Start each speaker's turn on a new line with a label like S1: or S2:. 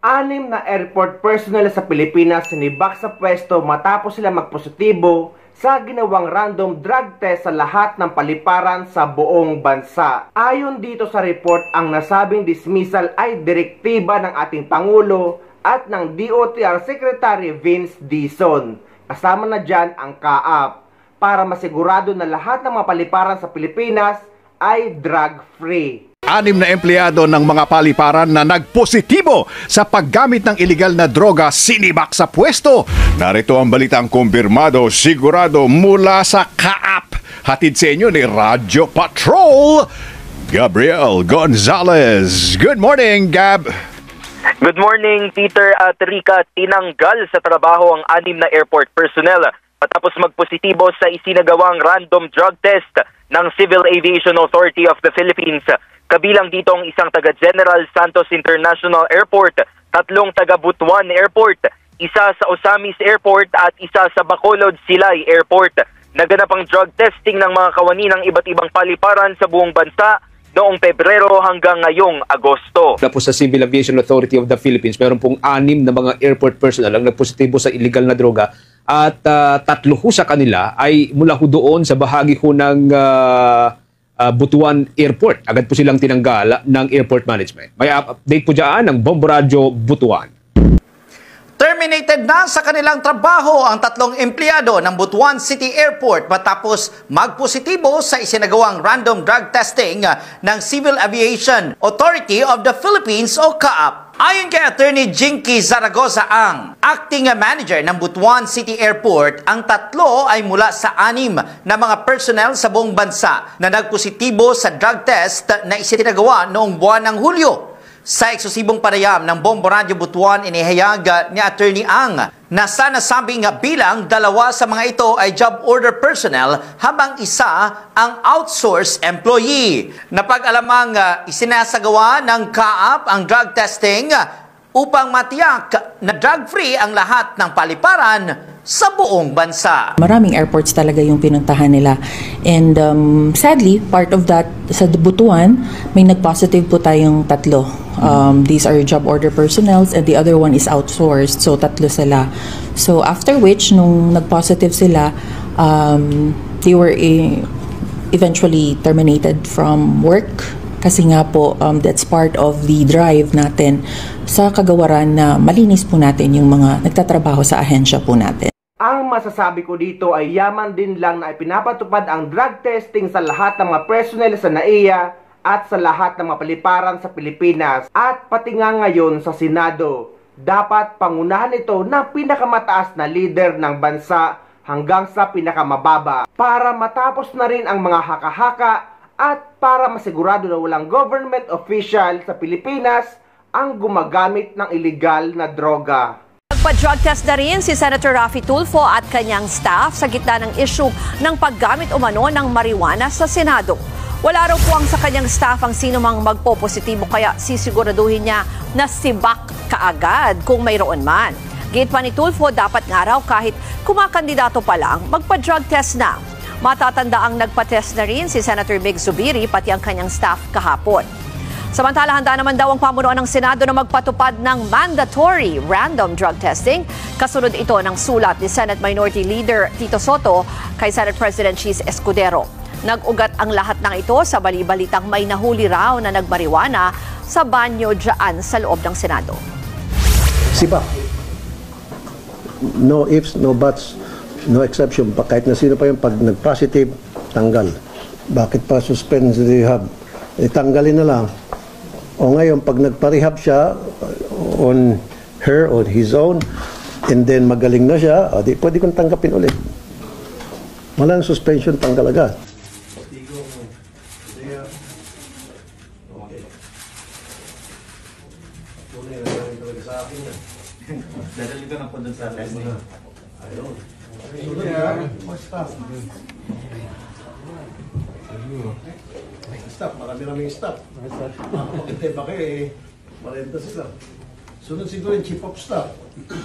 S1: Anim na airport personnel sa Pilipinas sinibak sa pwesto matapos sila magpositibo sa ginawang random drug test sa lahat ng paliparan sa buong bansa. Ayon dito sa report, ang nasabing dismissal ay direktiba ng ating Pangulo at ng DOTR Secretary Vince Dizon. Kasama na dyan ang CAAP para masigurado na lahat ng mga paliparan sa Pilipinas ay drug-free.
S2: 6 na empleyado ng mga paliparan na nagpositibo sa paggamit ng ilegal na droga sinibak sa pwesto. Narito ang balitang kumpirmado, sigurado mula sa CAAP. Hatid sa inyo ni Radyo Patrol, Gabriel Gonzalez. Good morning, Gab.
S3: Good morning, Peter at Rika. Tinanggal sa trabaho ang 6 na airport personnel matapos magpositibo sa isinagawang random drug test ng Civil Aviation Authority of the Philippines. Kabilang dito ang isang taga General Santos International Airport, 3 taga Butuan Airport, isa sa Osamis Airport at isa sa Bacolod Silay Airport. Naganap ang drug testing ng mga kawani ng iba't ibang paliparan sa buong bansa noong Pebrero hanggang ngayong Agosto.
S4: Tapos sa Civil Aviation Authority of the Philippines, meron pong 6 na mga airport personnel ang nagpositibo sa illegal na droga at 3 ho sa kanila ay mula ho doon sa bahagi ho ng Butuan Airport. Agad po silang tinanggal ng airport management. May update po dyan ng Bombo Radio Butuan.
S5: Terminated na sa kanilang trabaho ang 3 empleyado ng Butuan City Airport matapos magpositibo sa isinagawang random drug testing ng Civil Aviation Authority of the Philippines o CAAP. Ayon kay Attorney Jinky Zaragoza, ang acting manager ng Butuan City Airport, ang 3 ay mula sa 6 na mga personnel sa buong bansa na nagpositibo sa drug test na isinagawa noong buwan ng Hulyo. Sa eksklusibong panayam ng Bombo Radio Butuan, inihayag ni Attorney Ang na sa nasabing bilang 2 sa mga ito ay job order personnel habang isa ang outsourced employee. Napag-alamang isinasagawa ng CAAP ang drug testing upang matiyak na drug-free ang lahat ng paliparan sa buong bansa.
S6: Maraming airports talaga yung pinuntahan nila. And sadly, part of that, sa Butuan, may nag-positive po tayong 3. These are job order personnel and the other one is outsourced. So 3 sila. So after which, nung nag-positive sila, they were eventually terminated from work. Kasi nga po, that's part of the drive natin sa kagawaran na malinis po natin yung mga nagtatrabaho sa ahensya po natin.
S1: Ang masasabi ko dito ay yaman din lang na ipinapatupad ang drug testing sa lahat ng mga personnel sa NAIA at sa lahat ng mga paliparan sa Pilipinas at pati nga ngayon sa Senado. Dapat pangunahan ito ng pinakamataas na leader ng bansa hanggang sa pinakamababa para matapos na rin ang mga haka-haka at para masigurado na walang government official sa Pilipinas ang gumagamit ng illegal na droga.
S7: Nagpa-drug test na rin si Senator Raffy Tulfo at kanyang staff sa gitna ng issue ng paggamit umano ng marijuana sa Senado. Wala raw po ang sa kanyang staff ang sino mang magpo-positibo kaya sisiguraduhin niya na sibak kaagad kung mayroon man. Gate pa ni Tulfo, dapat nga raw kahit kumakandidato pa lang, magpa-drug test na. Matatanda ang nagpa-test na rin si Senator Mig Zubiri pati ang kanyang staff kahapon. Samantala, handa naman daw ang pamunuan ng Senado na magpatupad ng mandatory random drug testing. Kasunod ito ng sulat ni Senate Minority Leader Tito Soto kay Senate President Cheese Escudero. Nag-ugat ang lahat ng ito sa bali-balitang may nahuli raw na nagmariwana sa banyo dyan sa loob ng Senado.
S8: Siba. No ifs, no buts, no exception. Kahit na sino pa yung pag nag-positive, tanggal. Bakit pa suspend sa rehab? Tanggalin na lang. O ngayon, pag nagpa-rehab siya on her or his own, and then magaling na siya, pwede kong tanggapin ulit. Walang suspension, tanggal agad.
S9: Dadali ko na po dun sa testing. Ayun.
S8: Staff, marami-raming staff. Makakapagtay ba kayo eh, marenta sila. Sunod siguro yung chief of staff. Okay.